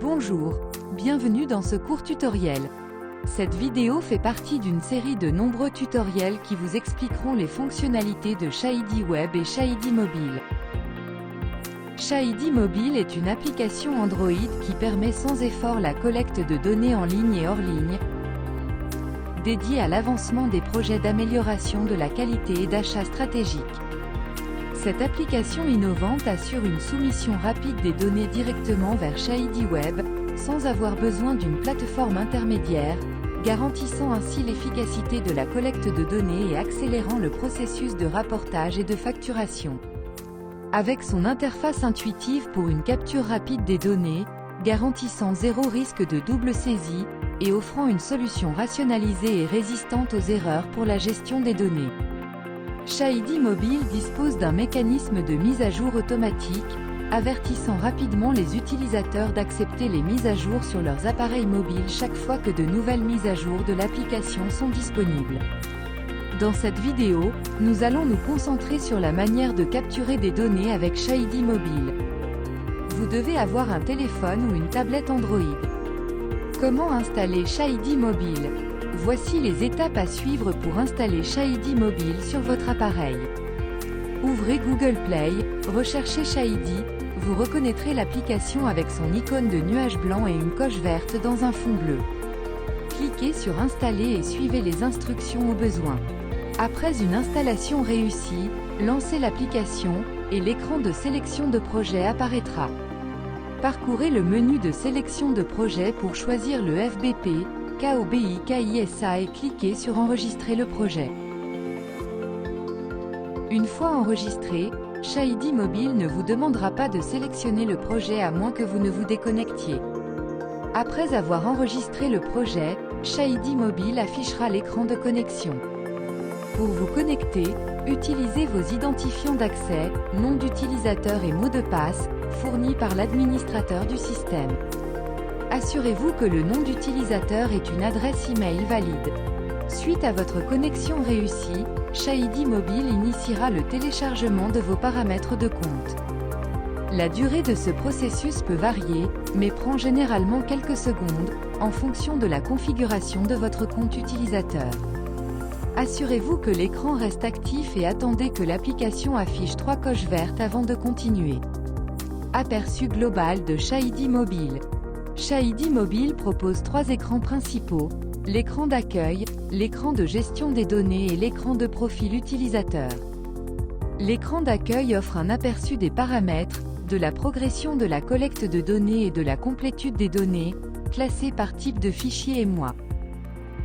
Bonjour, bienvenue dans ce court tutoriel. Cette vidéo fait partie d'une série de nombreux tutoriels qui vous expliqueront les fonctionnalités de Shahidi Web et Shahidi Mobile. Shahidi Mobile est une application Android qui permet sans effort la collecte de données en ligne et hors ligne, dédiée à l'avancement des projets d'amélioration de la qualité et d'achat stratégique. Cette application innovante assure une soumission rapide des données directement vers Shahidi Web, sans avoir besoin d'une plateforme intermédiaire, garantissant ainsi l'efficacité de la collecte de données et accélérant le processus de rapportage et de facturation. Avec son interface intuitive pour une capture rapide des données, garantissant zéro risque de double saisie, et offrant une solution rationalisée et résistante aux erreurs pour la gestion des données. Shahidi Mobile dispose d'un mécanisme de mise à jour automatique, avertissant rapidement les utilisateurs d'accepter les mises à jour sur leurs appareils mobiles chaque fois que de nouvelles mises à jour de l'application sont disponibles. Dans cette vidéo, nous allons nous concentrer sur la manière de capturer des données avec Shahidi Mobile. Vous devez avoir un téléphone ou une tablette Android. Comment installer Shahidi Mobile ? Voici les étapes à suivre pour installer Shahidi Mobile sur votre appareil. Ouvrez Google Play, recherchez Shahidi, vous reconnaîtrez l'application avec son icône de nuage blanc et une coche verte dans un fond bleu. Cliquez sur Installer et suivez les instructions au besoin. Après une installation réussie, lancez l'application, et l'écran de sélection de projet apparaîtra. Parcourez le menu de sélection de projet pour choisir le FBP, KOBI-KISA et cliquez sur Enregistrer le projet. Une fois enregistré, Shahidi Mobile ne vous demandera pas de sélectionner le projet à moins que vous ne vous déconnectiez. Après avoir enregistré le projet, Shahidi Mobile affichera l'écran de connexion. Pour vous connecter, utilisez vos identifiants d'accès, nom d'utilisateur et mot de passe, fournis par l'administrateur du système. Assurez-vous que le nom d'utilisateur est une adresse email valide. Suite à votre connexion réussie, Shahidi Mobile initiera le téléchargement de vos paramètres de compte. La durée de ce processus peut varier, mais prend généralement quelques secondes, en fonction de la configuration de votre compte utilisateur. Assurez-vous que l'écran reste actif et attendez que l'application affiche 3 coches vertes avant de continuer. Aperçu global de Shahidi Mobile. Shahidi Mobile propose 3 écrans principaux, l'écran d'accueil, l'écran de gestion des données et l'écran de profil utilisateur. L'écran d'accueil offre un aperçu des paramètres, de la progression de la collecte de données et de la complétude des données, classées par type de fichier et mois.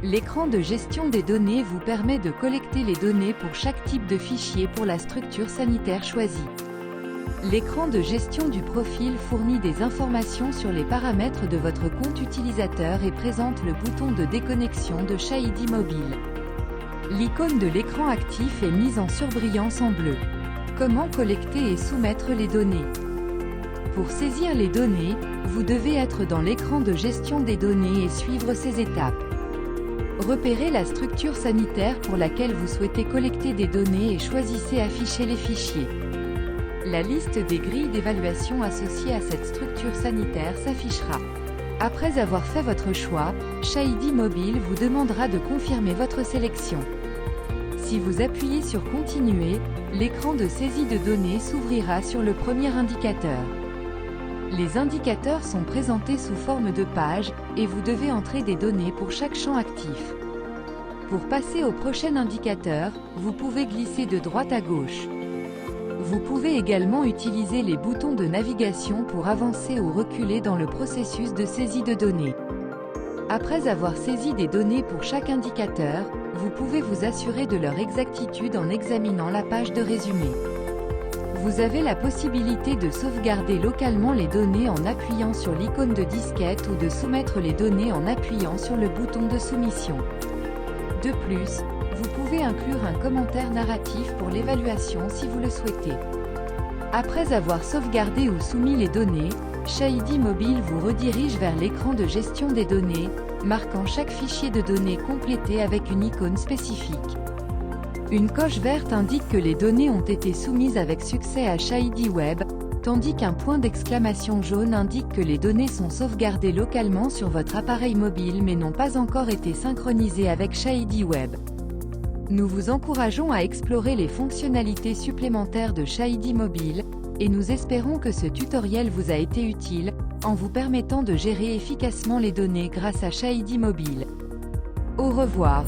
L'écran de gestion des données vous permet de collecter les données pour chaque type de fichier pour la structure sanitaire choisie. L'écran de gestion du profil fournit des informations sur les paramètres de votre compte utilisateur et présente le bouton de déconnexion de Shahidi Mobile. L'icône de l'écran actif est mise en surbrillance en bleu. Comment collecter et soumettre les données ? Pour saisir les données, vous devez être dans l'écran de gestion des données et suivre ces étapes. Repérez la structure sanitaire pour laquelle vous souhaitez collecter des données et choisissez Afficher les fichiers. La liste des grilles d'évaluation associées à cette structure sanitaire s'affichera. Après avoir fait votre choix, Shahidi Mobile vous demandera de confirmer votre sélection. Si vous appuyez sur Continuer, l'écran de saisie de données s'ouvrira sur le premier indicateur. Les indicateurs sont présentés sous forme de pages, et vous devez entrer des données pour chaque champ actif. Pour passer au prochain indicateur, vous pouvez glisser de droite à gauche. Vous pouvez également utiliser les boutons de navigation pour avancer ou reculer dans le processus de saisie de données. Après avoir saisi des données pour chaque indicateur, vous pouvez vous assurer de leur exactitude en examinant la page de résumé. Vous avez la possibilité de sauvegarder localement les données en appuyant sur l'icône de disquette ou de soumettre les données en appuyant sur le bouton de soumission. De plus, vous pouvez inclure un commentaire narratif pour l'évaluation si vous le souhaitez. Après avoir sauvegardé ou soumis les données, Shahidi Mobile vous redirige vers l'écran de gestion des données, marquant chaque fichier de données complété avec une icône spécifique. Une coche verte indique que les données ont été soumises avec succès à Shahidi Web, tandis qu'un point d'exclamation jaune indique que les données sont sauvegardées localement sur votre appareil mobile mais n'ont pas encore été synchronisées avec Shahidi Web. Nous vous encourageons à explorer les fonctionnalités supplémentaires de Shahidi Mobile, et nous espérons que ce tutoriel vous a été utile, en vous permettant de gérer efficacement les données grâce à Shahidi Mobile. Au revoir.